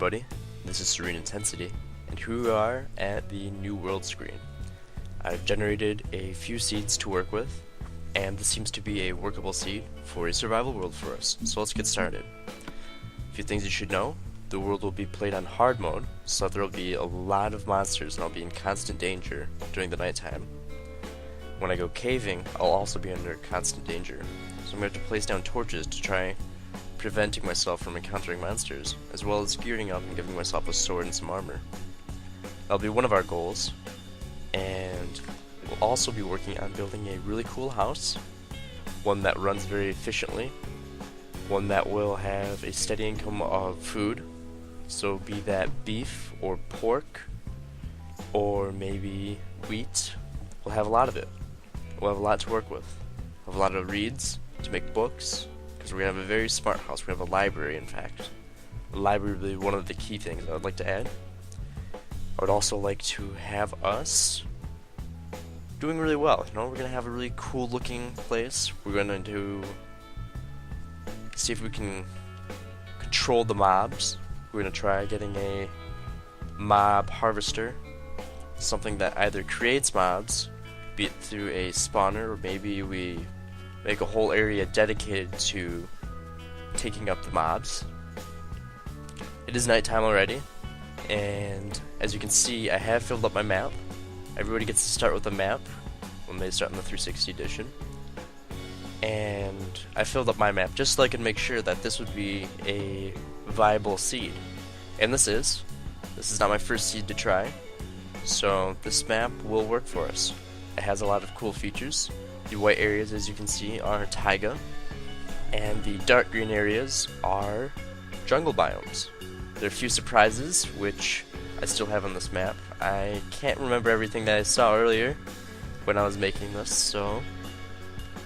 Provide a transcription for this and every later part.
everybody, this is SereneIntensity, and here we are at the New World screen. I've generated a few seeds to work with, and this seems to be a workable seed for a survival world for us, so let's get started. A few things you should know: the world will be played on hard mode, so there will be a lot of monsters and I'll be in constant danger during the nighttime. When I go caving, I'll also be under constant danger, so I'm going to have to place down torches to try preventing myself from encountering monsters, as well as gearing up and giving myself a sword and some armor. That'll be one of our goals, and we'll also be working on building a really cool house, one that runs very efficiently, one that will have a steady income of food, so be that beef or pork, or maybe wheat. We'll have a lot of it. We'll have a lot to work with. We'll have a lot of reeds to make books, because we're going to have a very smart house. We have a library, in fact. The library would be one of the key things I would like to add. I would also like to have us doing really well. You know, we're going to have a really cool looking place. We're going to see if we can control the mobs. We're going to try getting a mob harvester, something that either creates mobs, be it through a spawner, or maybe we make a whole area dedicated to taking up the mobs. It is nighttime already, and as you can see, I have filled up my map. Everybody gets to start with a map when they start in the 360 edition. And I filled up my map just so I could make sure that this would be a viable seed. And this is. This is not my first seed to try, so this map will work for us. It has a lot of cool features. The white areas, as you can see, are taiga, and the dark green areas are jungle biomes. There are a few surprises, which I still have on this map. I can't remember everything that I saw earlier when I was making this, so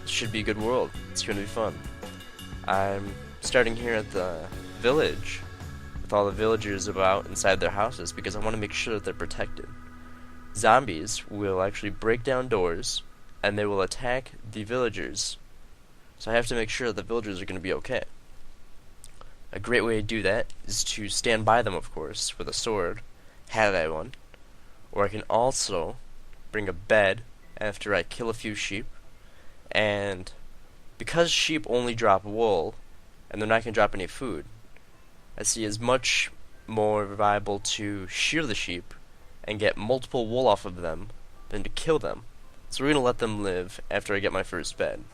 it should be a good world. It's going to be fun. I'm starting here at the village with all the villagers about inside their houses because I want to make sure that they're protected. Zombies will actually break down doors and they will attack the villagers. So I have to make sure the villagers are going to be okay. A great way to do that is to stand by them, of course, with a sword, had I one. Or I can also bring a bed after I kill a few sheep. And because sheep only drop wool, and they're not going to drop any food, I see it's much more viable to shear the sheep and get multiple wool off of them than to kill them. So we're going to let them live after I get my first bed,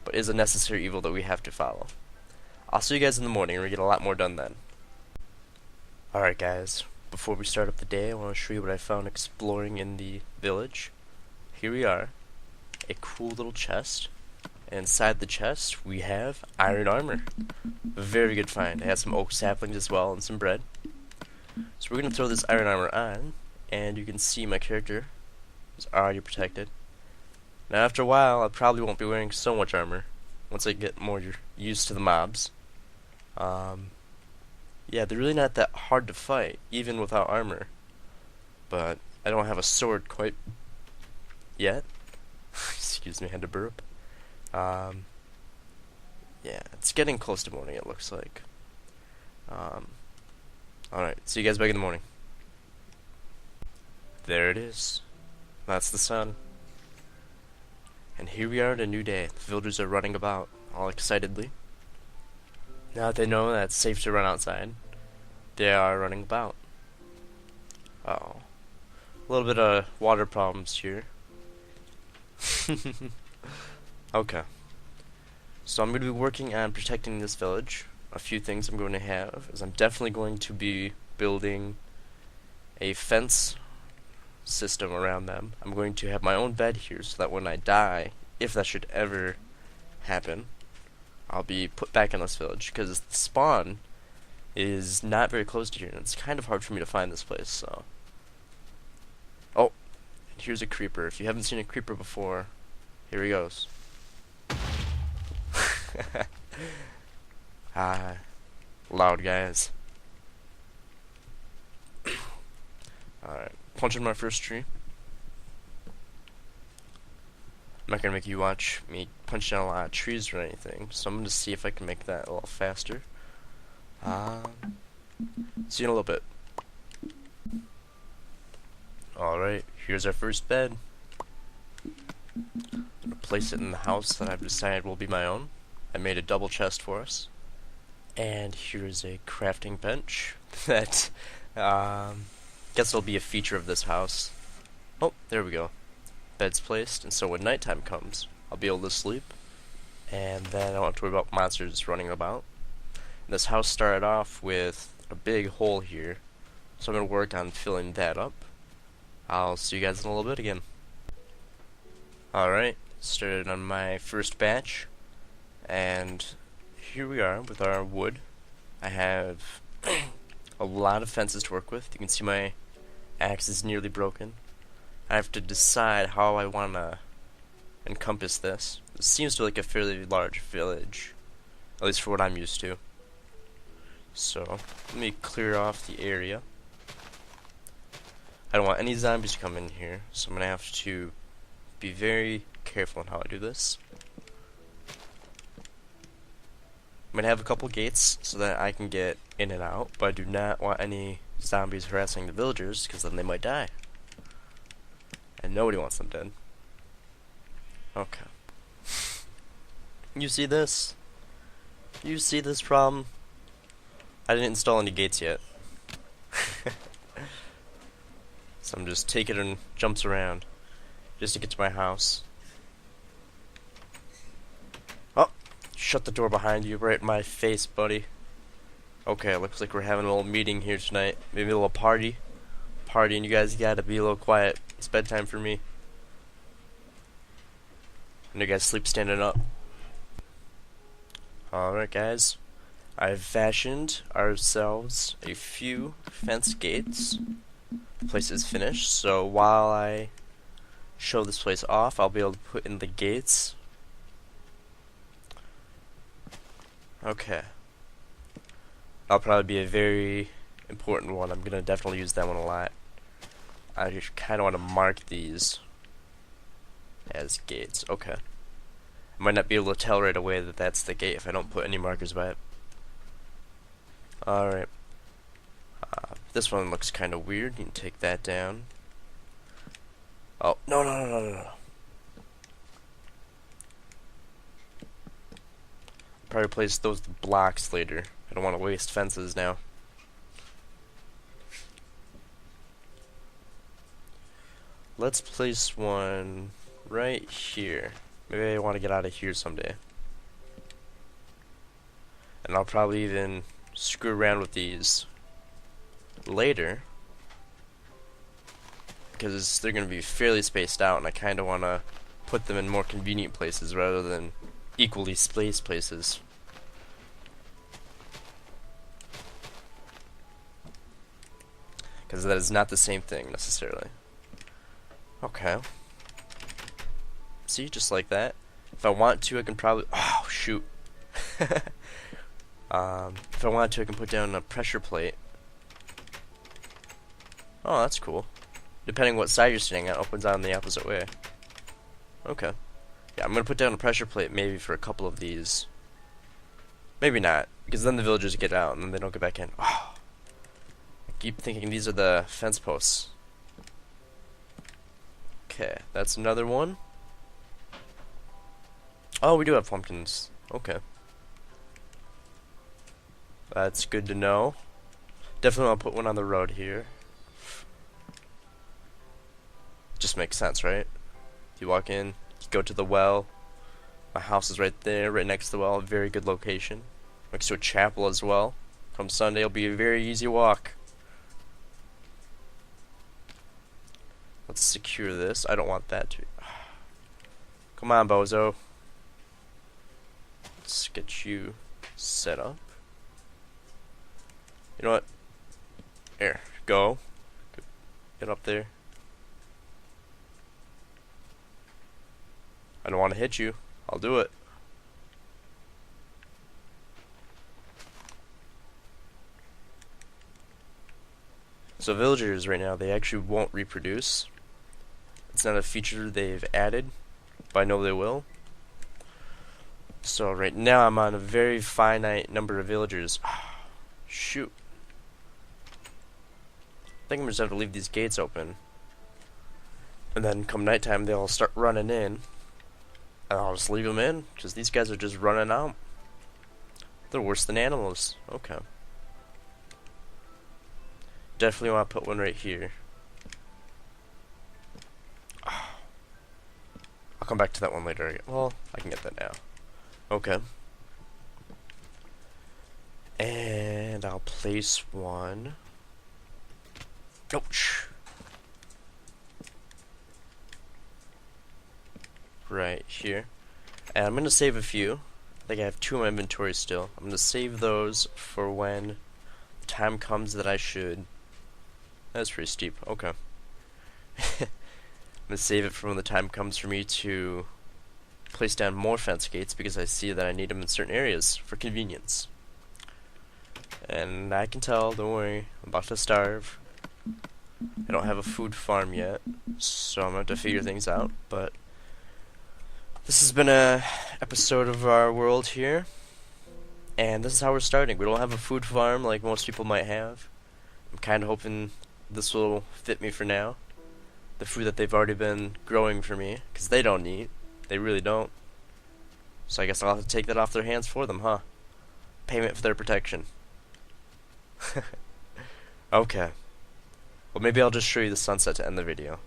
but it is a necessary evil that we have to follow. I'll see you guys in the morning and we get a lot more done then. Alright guys, before we start up the day, I want to show you what I found exploring in the village. Here we are, a cool little chest, and inside the chest we have iron armor. A very good find. I had some oak saplings as well and some bread. So we're going to throw this iron armor on, and you can see my character is already protected. Now after a while I probably won't be wearing so much armor once I get more used to the mobs. Yeah, they're really not that hard to fight even without armor, but I don't have a sword quite yet. Excuse me, I had to burp. Yeah, it's getting close to morning, it looks like. Alright, see you guys back in the morning. There it is. That's the sun. And here we are at a new day. The villagers are running about, all excitedly. Now that they know that it's safe to run outside, they are running about. Uh-oh. A little bit of water problems here. Okay. So I'm going to be working on protecting this village. A few things I'm going to have is I'm definitely going to be building a fence system around them. I'm going to have my own bed here so that when I die, if that should ever happen, I'll be put back in this village, because the spawn is not very close to here and it's kind of hard for me to find this place. So, oh, here's a creeper. If you haven't seen a creeper before, here he goes. Loud guys. Alright, punching my first tree. I'm not gonna make you watch me punch down a lot of trees or anything, so I'm gonna see if I can make that a little faster. See you in a little bit. Alright, here's our first bed. I'm gonna place it in the house that I've decided will be my own. I made a double chest for us. And here's a crafting bench that guess it'll be a feature of this house. Oh, there we go. Bed's placed, and so when nighttime comes, I'll be able to sleep, and then I don't have to worry about monsters running about. And this house started off with a big hole here, so I'm going to work on filling that up. I'll see you guys in a little bit again. Alright, started on my first batch, and here we are with our wood. I have a lot of fences to work with. You can see my axe is nearly broken. I have to decide how I want to encompass this. This seems to be like a fairly large village, at least for what I'm used to. So, let me clear off the area. I don't want any zombies to come in here, so I'm going to have to be very careful on how I do this. I'm going to have a couple gates so that I can get in and out, but I do not want any zombies harassing the villagers, because then they might die. And nobody wants them dead. Okay. You see this? You see this problem? I didn't install any gates yet. So I'm just taking it and jumps around just to get to my house. Oh! Shut the door behind you right in my face, buddy. Okay, looks like we're having a little meeting here tonight. Maybe a little party. And you guys gotta be a little quiet. It's bedtime for me. And you guys sleep standing up. Alright guys, I've fashioned ourselves a few fence gates. The place is finished, so while I show this place off, I'll be able to put in the gates. Okay. That'll probably be a very important one. I'm gonna definitely use that one a lot. I just kinda wanna mark these as gates. Okay. I might not be able to tell right away that that's the gate if I don't put any markers by it. Alright. This one looks kind of weird. You can take that down. Oh, no. Probably place those blocks later. I don't want to waste fences now. Let's place one right here. Maybe I want to get out of here someday. And I'll probably even screw around with these later, because they're going to be fairly spaced out, and I kind of want to put them in more convenient places rather than equally spaced places. Because that is not the same thing necessarily. Okay. See, just like that. If I want to, I can probably... Oh, shoot. If I wanted to, I can put down a pressure plate. Oh, that's cool. Depending what side you're sitting at, opens on the opposite way. Okay. Yeah, I'm gonna put down a pressure plate maybe for a couple of these. Maybe not, because then the villagers get out and then they don't get back in. Oh. I keep thinking these are the fence posts. Okay, that's another one. Oh, we do have pumpkins. Okay. That's good to know. Definitely I'll put one on the road here. Just makes sense, right? You walk in, you go to the well. My house is right there, right next to the well. Very good location. Next to a chapel as well. Come Sunday, it'll be a very easy walk. Let's secure this. I don't want that to... Come on, bozo. Let's get you set up. You know what? Here, go. Get up there. I don't want to hit you. I'll do it. So villagers right now, they actually won't reproduce. It's not a feature they've added, but I know they will. So right now I'm on a very finite number of villagers. Shoot. think I'm just gonna have to leave these gates open. And then come nighttime, they'll start running in. And I'll just leave them in, because these guys are just running out. They're worse than animals. Okay. Definitely want to put one right here. I'll come back to that one later. Well, I can get that now. Okay. And I'll place one. Ouch. Right here. And I'm going to save a few. I think I have 2 in my inventory still. I'm going to save those for when the time comes that I should. That's pretty steep. Okay. I'm going to save it for when the time comes for me to place down more fence gates because I see that I need them in certain areas for convenience. And I can tell, don't worry, I'm about to starve. I don't have a food farm yet, so I'm going to have to figure things out, but this has been a episode of our world here, and this is how we're starting. We don't have a food farm like most people might have. I'm kind of hoping this will fit me for now. The food that they've already been growing for me, because they don't eat. They really don't. So I guess I'll have to take that off their hands for them, huh? Payment for their protection. Okay. Well, maybe I'll just show you the sunset to end the video.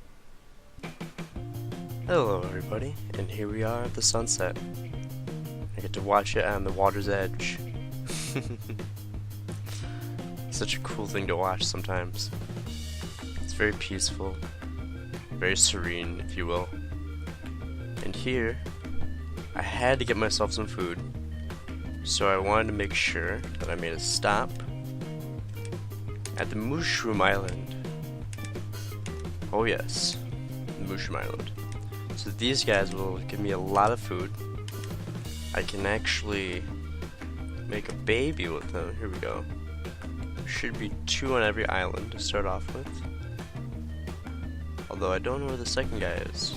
Hello everybody, and here we are at the sunset. I get to watch it on the water's edge. Such a cool thing to watch sometimes. It's very peaceful, very serene, if you will. And here, I had to get myself some food, so I wanted to make sure that I made a stop at the Mushroom Island. Oh yes, the Mushroom Island. So these guys will give me a lot of food. I can actually make a baby with them. Here we go. There should be 2 on every island to start off with. Although I don't know where the second guy is.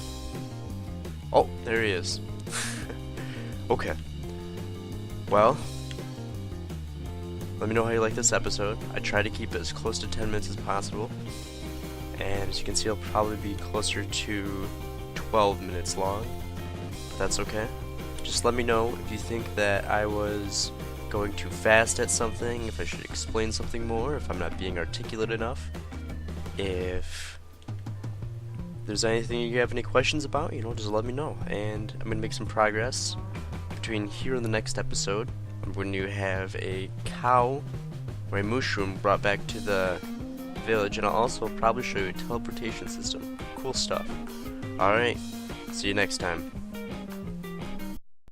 Oh, there he is. Okay. Well, let me know how you like this episode. I try to keep it as close to 10 minutes as possible. And as you can see, it'll probably be closer to 12 minutes long, but that's okay. Just let me know if you think that I was going too fast at something, if I should explain something more, if I'm not being articulate enough, if there's anything you have any questions about, just let me know, and I'm going to make some progress. Between here and the next episode, I'm going to have a cow or a mushroom brought back to the village, and I'll also probably show you a teleportation system. Cool stuff. Alright, see you next time.